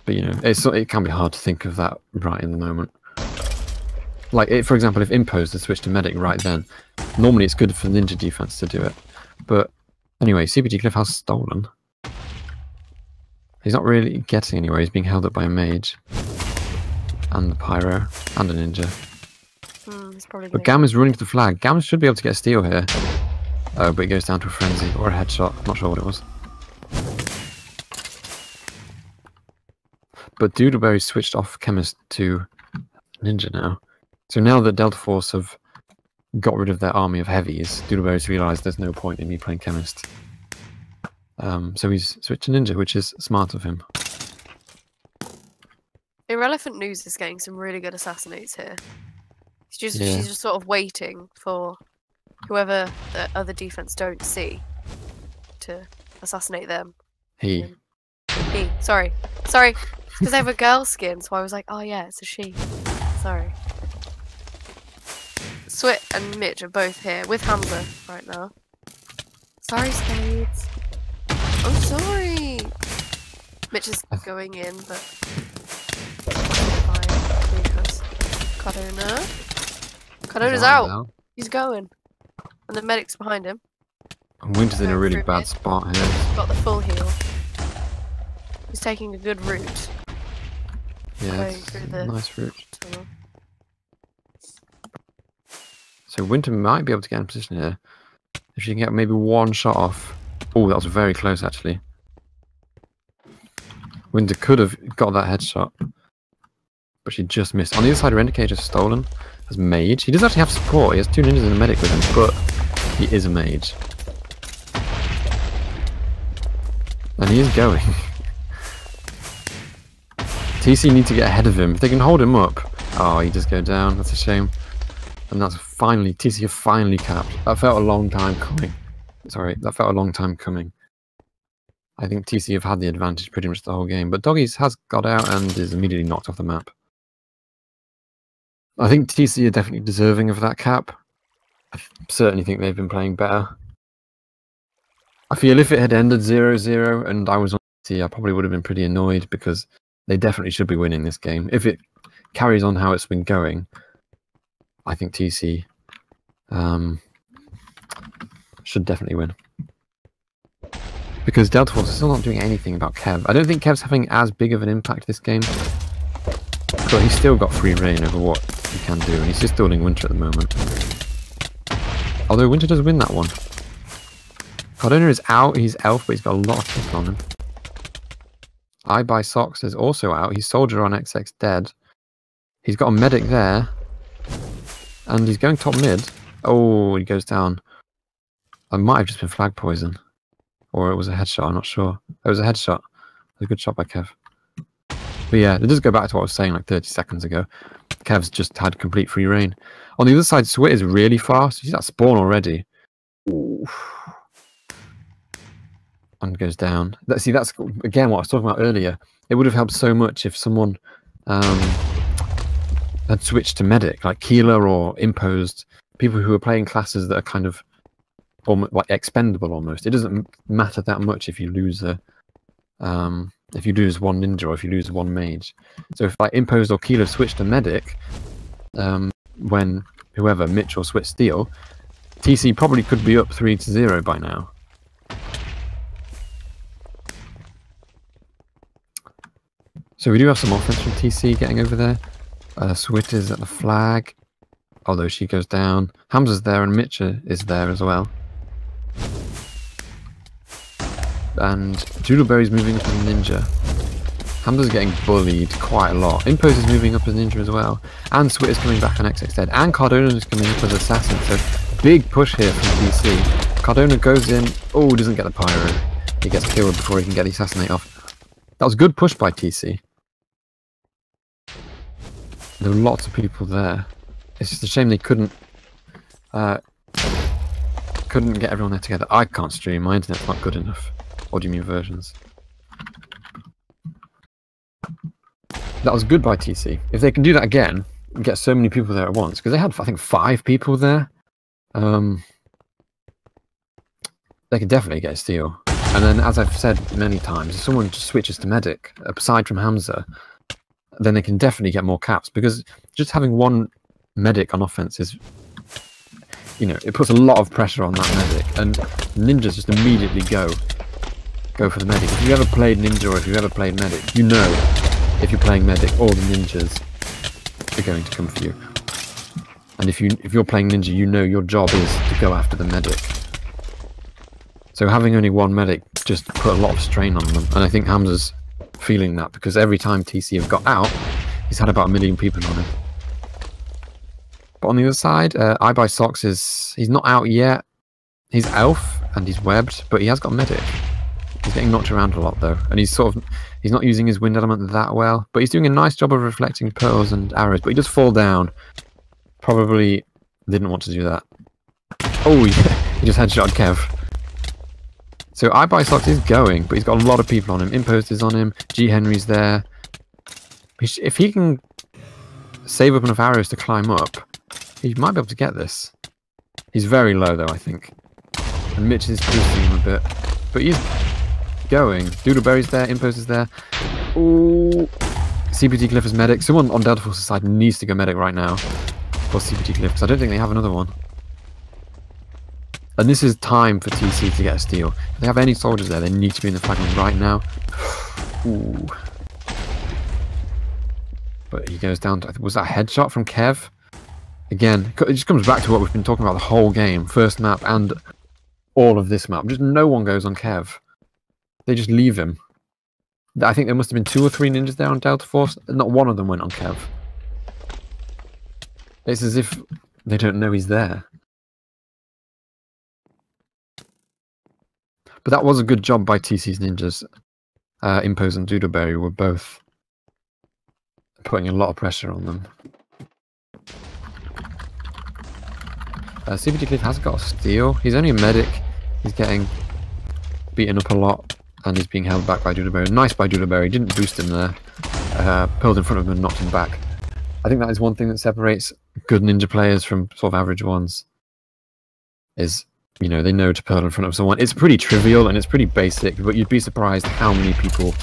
But you know, it can be hard to think of that right in the moment. Like, for example, if Imposed had switched to medic right then, normally it's good for ninja defense to do it. But anyway, CBT Cliff has stolen. He's not really getting anywhere. He's being held up by a mage. And the pyro. And a ninja. But Gam is running to the flag. Gam should be able to get a steal here. Oh, but he goes down to a frenzy. Or a headshot. I'm not sure what it was. But Doodleberry switched off Chemist to ninja now. So now that Delta Force have got rid of their army of heavies, Doodleberry's realised there's no point in me playing Chemist. So he's switched to Ninja, which is smart of him. Irrelevant News is getting some really good assassinates here. She's just sort of waiting for whoever the other defense don't see to assassinate them. He. Sorry. Because they have a girl skin, so I was like, oh yeah, it's a she. Sorry. Swit and Mitch are both here with Hamza right now. Sorry, Spades. I'm sorry. Mitch is going in, but fine because Cardona's out. He's going, and the medic's behind him. And Winter's in a really bad spot here. He's got the full heal. He's taking a good route. Yeah, it's a nice route. So Winter might be able to get in position here. If she can get maybe one shot off. Oh, that was very close actually. Winter could have got that headshot. But she just missed. On the other side, Rendicage has stolen. As mage. He does actually have support. He has 2 ninjas and a medic with him, but he is a mage. And he is going. TC need to get ahead of him. If they can hold him up. Oh, he does go down. That's a shame. And that's finally, TC have finally capped. That felt a long time coming. Sorry, that felt a long time coming. I think TC have had the advantage pretty much the whole game. But Doggies has got out and is immediately knocked off the map. I think TC are definitely deserving of that cap. I certainly think they've been playing better. I feel if it had ended 0-0 and I was on TC, I probably would have been pretty annoyed because they definitely should be winning this game. If it carries on how it's been going, I think TC should definitely win. Because Delta Force is still not doing anything about Kev. I don't think Kev's having as big of an impact this game. But he's still got free reign over what he can do. And he's just stalling Winter at the moment. Although Winter does win that one. Cardona is out. He's elf, but he's got a lot of kick on him. I Buy Socks is also out. He's Soldier on XX dead. He's got a medic there. And he's going top mid. Oh, he goes down. It might have just been flag poison. Or it was a headshot, I'm not sure. It was a headshot. It was a good shot by Kev. But yeah, it does go back to what I was saying like 30 seconds ago. Kev's just had complete free reign. On the other side, Swit is really fast. You see that spawn already. Ooh. And goes down. See, that's again what I was talking about earlier. It would have helped so much if someone had switched to medic, like Keeler or Imposed. People who are playing classes that are kind of almost like expendable almost. It doesn't matter that much if you lose a if you lose one ninja or if you lose one mage. So if like Imposed or Keeler switch to medic, when whoever Mitch or Swit steal, TC probably could be up 3-0 by now. So we do have some offense from TC getting over there. Swit is at the flag, although she goes down. Hamza's there and Mitcha is there as well. And Doodleberry's moving up as a ninja. Hamza's getting bullied quite a lot. Impose is moving up as ninja as well. And Swit is coming back on XX dead. And Cardona is coming up as assassin. So big push here from TC. Cardona goes in. Oh, doesn't get the pyro. He gets killed before he can get the assassinate off. That was a good push by TC. There were lots of people there. It's just a shame they couldn't couldn't get everyone there together. I can't stream. My internet's not good enough. What do you mean versions? That was good by TC. If they can do that again, get so many people there at once, because they had, I think, 5 people there. They could definitely get a steal. And then, as I've said many times, if someone just switches to medic, aside from Hamza, then they can definitely get more caps, because just having one medic on offense is, you know, it puts a lot of pressure on that medic, and ninjas just immediately go for the medic. If you ever played ninja or if you ever played medic, you know if you're playing medic, all the ninjas are going to come for you. And if you're playing ninja, you know your job is to go after the medic. So having only one medic just put a lot of strain on them, and I think Hamza's feeling that, because every time TC have got out, he's had about 1 million people on him. But on the other side, I Buy Socks he's not out yet. He's elf and he's webbed, but he has got medic. He's getting knocked around a lot though, and he's not using his wind element that well, but he's doing a nice job of reflecting pearls and arrows, but he does fall down. Probably didn't want to do that. Oh, he just headshot Kev. So I Buy Socks is going, but he's got a lot of people on him. Impost is on him. G Henry's there. If he can save up enough arrows to climb up, he might be able to get this. He's very low though, I think. And Mitch is boosting him a bit. But he's going. Doodleberry's there. Impost is there. Ooh. CPT Cliff is medic. Someone on Delta Force's side needs to go medic right now for CPT Cliff, because I don't think they have another one. And this is time for TC to get a steal. If they have any soldiers there, they need to be in the fragment right now. Ooh. But he goes down to... Was that a headshot from Kev? Again, it just comes back to what we've been talking about the whole game. First map and all of this map. Just no one goes on Kev. They just leave him. I think there must have been 2 or 3 ninjas there on Delta Force. Not one of them went on Kev. It's as if they don't know he's there. But that was a good job by TC's ninjas. Impose and Doodleberry were both putting a lot of pressure on them. CPT Cliff has got a steal. He's only a medic. He's getting beaten up a lot, and he's being held back by Doodleberry. Nice by Doodleberry. Didn't boost him there. Pulled in front of him and knocked him back. I think that is one thing that separates good ninja players from sort of average ones. Is, you know, they know to pearl in front of someone. It's pretty trivial and it's pretty basic, but you'd be surprised how many people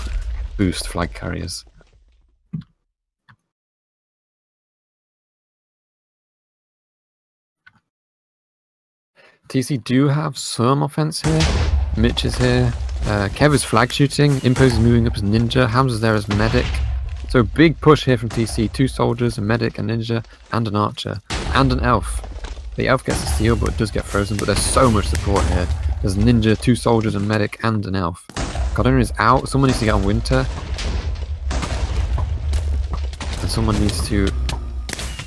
boost flag carriers. TC do have some offense here. Mitch is here. Kev is flag shooting. Impose is moving up as ninja. Hamza's there as medic. So big push here from TC. 2 soldiers, a medic, a ninja, and an archer, and an elf. The elf gets a steal, but does get frozen. But there's so much support here. There's a ninja, 2 soldiers, a medic, and an elf. Cardona is out. Someone needs to get on Winter. And someone needs to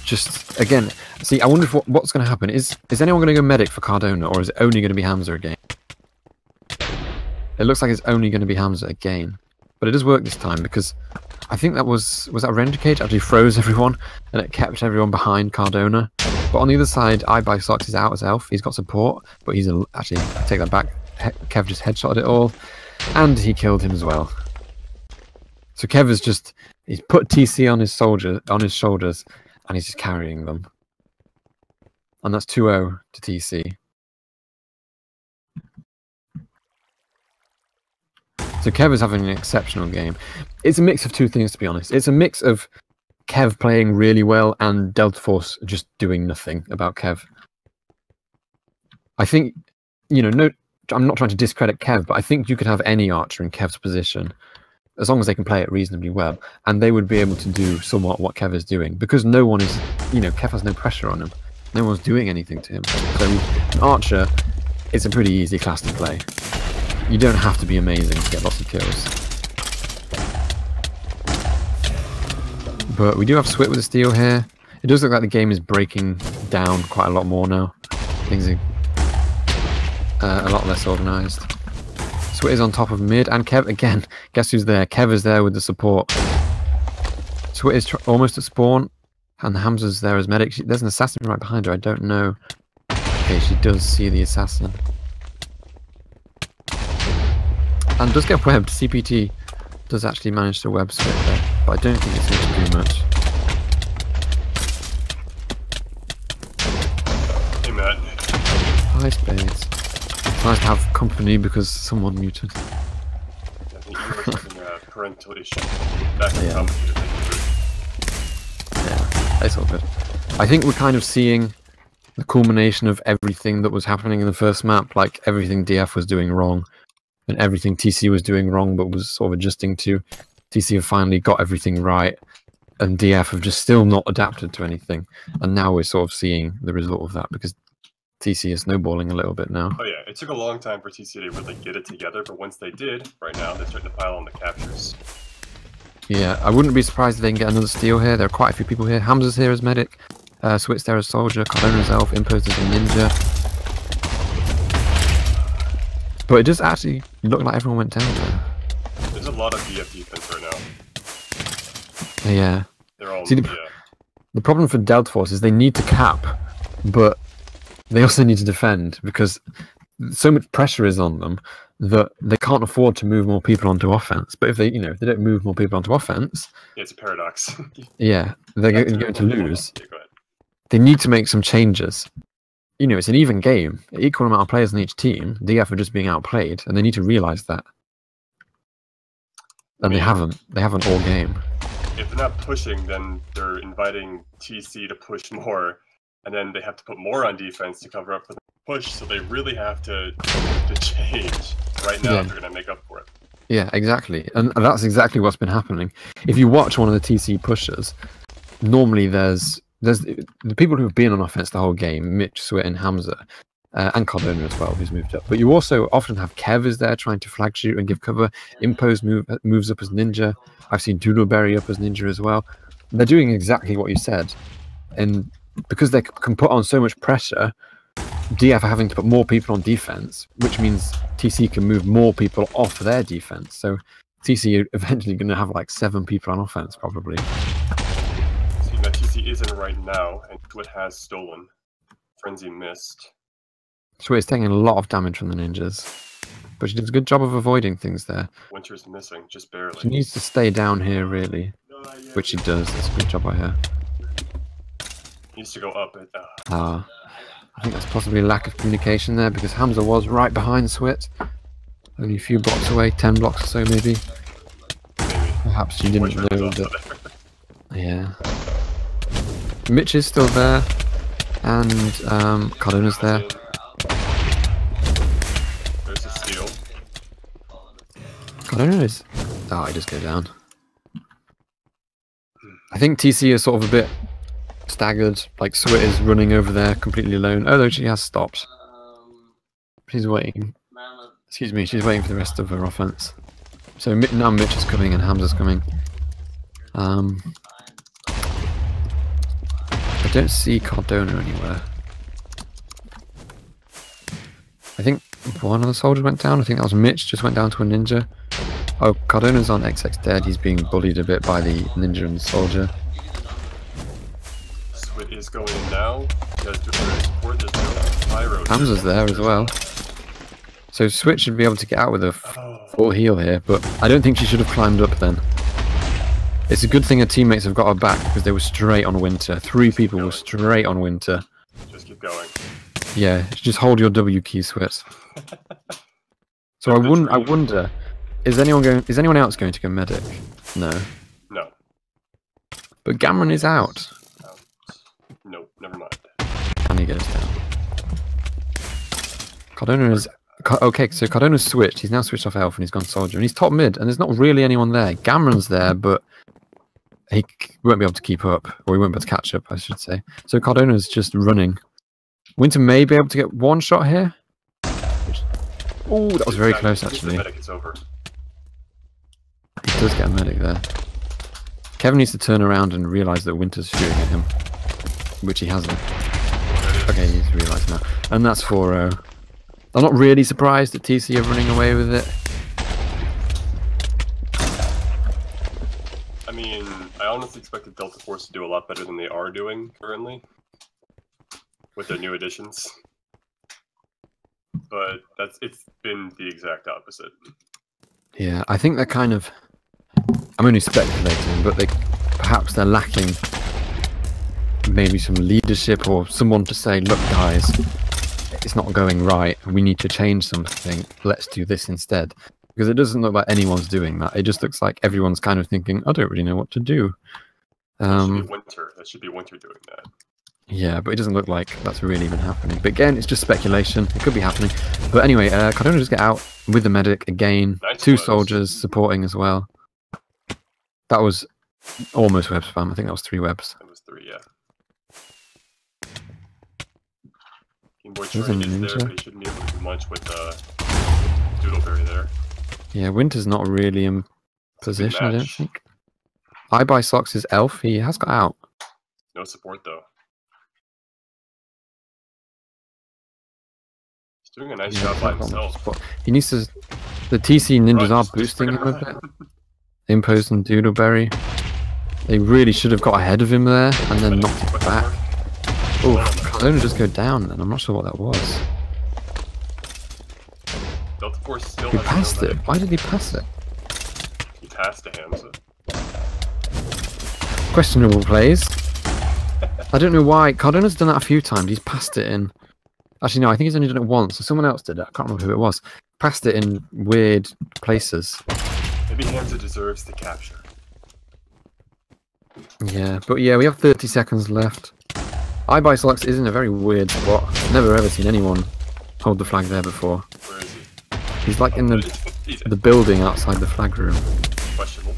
just, again, see, I wonder if what's going to happen. Is anyone going to go medic for Cardona, or is it only going to be Hamza again? It looks like it's only going to be Hamza again. But it does work this time, because I think that was that a render cage actually froze everyone, and it kept everyone behind Cardona. But on the other side, I Buy Socks is out as elf. He's got support, but he's actually, I take that back. Kev just headshotted it all, and he killed him as well. So Kev is just, he's put TC on his shoulders, and he's just carrying them. And that's 2-0 to TC. So Kev is having an exceptional game. It's a mix of 2 things, to be honest. It's a mix of Kev playing really well and Delta Force just doing nothing about Kev. I think, you know, no, I'm not trying to discredit Kev, but I think you could have any archer in Kev's position, as long as they can play it reasonably well, and they would be able to do somewhat what Kev is doing, because no one is, you know, Kev has no pressure on him. No one's doing anything to him. So an archer, it's a pretty easy class to play. You don't have to be amazing to get lots of kills. But we do have Swit with a steal here. It does look like the game is breaking down quite a lot more now. Things are a lot less organised. Swit is on top of mid, and Kev, again, guess who's there? Kev is there with the support. Swit is almost at spawn, and Hamza's there as medic. There's an assassin right behind her, I don't know. Okay, she does see the assassin. And does get webbed. CPT does actually manage to web Swit there, but I don't think it's going to do much. Hey, Matt. Hi, Spades. It's nice to have company because someone muted. I think you were having a parental issue. Back in company to think through. Yeah, it's all good. I think we're kind of seeing the culmination of everything that was happening in the first map, like everything DF was doing wrong, and everything TC was doing wrong but was sort of adjusting to. TC have finally got everything right, and DF have just still not adapted to anything. And now we're sort of seeing the result of that, because TC is snowballing a little bit now. Oh yeah, it took a long time for TC to really get it together, but once they did, right now they're starting to pile on the captures. Yeah, I wouldn't be surprised if they can get another steal here. There are quite a few people here. Hamza's here as medic, Swit's there as soldier, Cardona's elf, Imposed as a ninja. But it does actually look like everyone went down there. There's a lot of DF defense right now. Yeah. They're all, see, the problem for Delta Force is they need to cap, but they also need to defend, because so much pressure is on them that they can't afford to move more people onto offense. But if they, if they don't move more people onto offense, yeah, it's a paradox. Yeah, they're going to lose. Yeah, go ahead. They need to make some changes. It's an even game, equal amount of players in each team. DF are just being outplayed, and they need to realize that. And they haven't all game. If they're not pushing, then they're inviting TC to push more, and then they have to put more on defense to cover up for the push, so they really have to change right now if they're going to make up for it. Yeah, exactly. And that's exactly what's been happening. If you watch one of the TC pushers, normally there's the people who have been on offense the whole game, Mitch, Swit, and Hamza, and Cardona as well, who's moved up. But you also often have Kev is there trying to flag shoot and give cover. Impose moves up as ninja. I've seen Doodleberry up as ninja as well. They're doing exactly what you said. And because they can put on so much pressure, DF are having to put more people on defense, which means TC can move more people off their defense. So TC are eventually going to have like 7 people on offense, probably. See, that TC is in right now, and Swit has stolen. Frenzy missed. Swit is taking a lot of damage from the ninjas, but she does a good job of avoiding things there. Winter's missing, just barely. She needs to stay down here, really, which she does. That's a good job by her. Needs to go up. I think that's possibly a lack of communication there, because Hamza was right behind Swit, only a few blocks away, 10 blocks or so maybe. Perhaps she didn't know that. Yeah. Mitch is still there, and Cardona's there. There's a steal. Cardona is... Oh, he does go down. I think TC is sort of a bit staggered, like Swit is running over there completely alone, although she has stopped. She's waiting. Excuse me, she's waiting for the rest of her offense. So now Mitch is coming and Hamza's coming. I don't see Cardona anywhere. I think one of the soldiers went down. I think that was Mitch, just went down to a ninja. Oh, Cardona's on XX dead. He's being bullied a bit by the ninja and the soldier. Swit is going in now. There's support. There's no pyro. Hamza's there as well. So Swit should be able to get out with a full heal here, but I don't think she should have climbed up then. It's a good thing her teammates have got her back, because they were straight on Winter. 3 people were straight on Winter. Just keep going. Yeah, just hold your W key, Swit. So I wonder, is anyone else going to go medic? No. No. But Gamron is out. Nope, never mind. And he goes down. Cardona is... Okay, so Cardona's switched. He's now switched off elf and he's gone soldier. And he's top mid, and there's not really anyone there. Gamron's there, but he won't be able to keep up. Or he won't be able to catch up, I should say. So Cardona's just running. Winter may be able to get one shot here. Oh, that was very close, actually. It's over. He does get a medic there. Kevin needs to turn around and realise that Winter's shooting at him. Which he hasn't. Okay, he's realised now. And that's 4-0. I'm not really surprised that TC are running away with it. I mean, I honestly expected Delta Force to do a lot better than they are doing currently. With their new additions. but it's been the exact opposite. Yeah, I think they're kind of. I'm only speculating, but perhaps they're lacking maybe some leadership or someone to say, "Look, guys, it's not going right. We need to change something. Let's do this instead." Because it doesn't look like anyone's doing that. It just looks like everyone's kind of thinking, "I don't really know what to do." That should be Winter. That should be Winter doing that. Yeah, but it doesn't look like that's really even happening. But again, it's just speculation. It could be happening. But anyway, Cardona just get out with the medic again. Nice 2 webs. soldiers supporting as well. That was almost web spam. I think that was 3 webs. That was 3, yeah. Game Boy There's a Train is ninja. there, but he shouldn't be able to do much with Doodleberry there. Yeah, Winter's not really in position, I don't think. I buy Socks is elf. He has got out. No support though. He's doing a nice job by himself. He needs to. The TC ninjas are boosting him a bit. Impose and Doodleberry. They really should have got ahead of him there and then knocked it back. Oh, Cardona just go down then. I'm not sure what that was. Delta Force still He has passed no it. medic. Why did he pass it? He passed to Hamza. Questionable plays. I don't know why. Cardona's done that a few times. He's passed it in. Actually, no, I think he's only done it once. So someone else did it. I can't remember who it was. Passed it in weird places. Maybe Hamza deserves the capture. Yeah, but yeah, we have 30 seconds left. I buy Socks is in a very weird spot. Never ever seen anyone hold the flag there before. Where is he? He's like in the building outside the flag room. Questionable.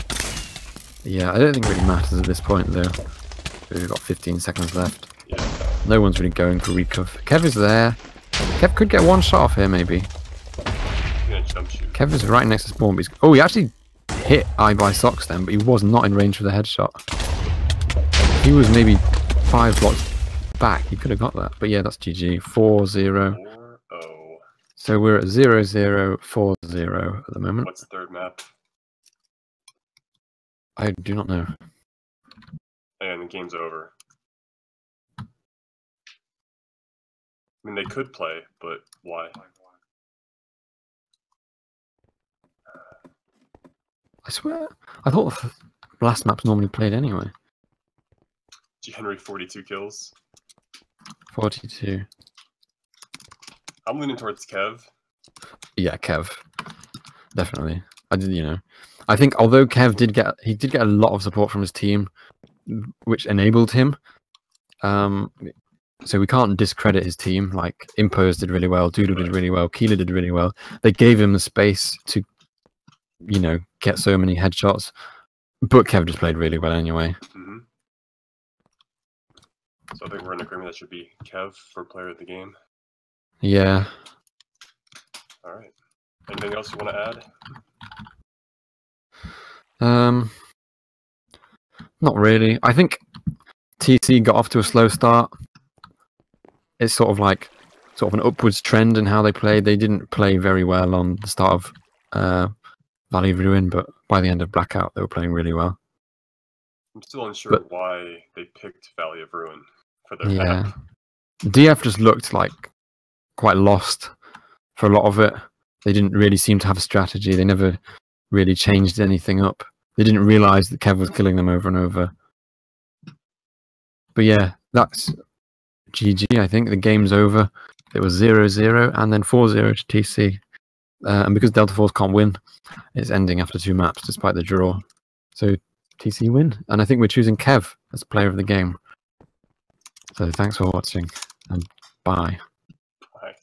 Yeah, I don't think it really matters at this point though. We've got 15 seconds left. Yeah. No one's really going for recover. Kev is there. Kev could get one shot off here maybe. He's gonna jump shoot. Kev is right next to spawn. But oh, he actually hit I buy Socks then, but he was not in range for the headshot. He was maybe 5 blocks back. He could have got that. But yeah, that's GG. 4-0. 4-0. So we're at 0-0, 4-0 at the moment. What's the third map? I do not know. And the game's over. I mean, they could play, but why? I swear, I thought the last map's normally played anyway. G. Henry 42 kills. 42. I'm leaning towards Kev. Yeah, Kev. Definitely. I think although Kev did get a lot of support from his team, which enabled him. So we can't discredit his team. Like Impose did really well, Doodle did really well, Keeler did really well. They gave him the space to, get so many headshots. But Kev just played really well anyway. Mm-hmm. So I think we're in agreement that should be Kev for player of the game. Yeah. All right. Anything else you want to add? Not really. I think TC got off to a slow start. It's sort of an upwards trend in how they played. They didn't play very well on the start of Valley of Ruin, but by the end of Blackout, they were playing really well. I'm still unsure why they picked Valley of Ruin for their map. DF just looked like quite lost for a lot of it. They didn't really seem to have a strategy. They never really changed anything up. They didn't realise that Kev was killing them over and over. But yeah, that's GG, I think. The game's over. It was 0-0 and then 4-0 to TC. And because Delta Force can't win, it's ending after 2 maps despite the draw. So TC win. And I think we're choosing Kev as player of the game. So thanks for watching and bye. Bye.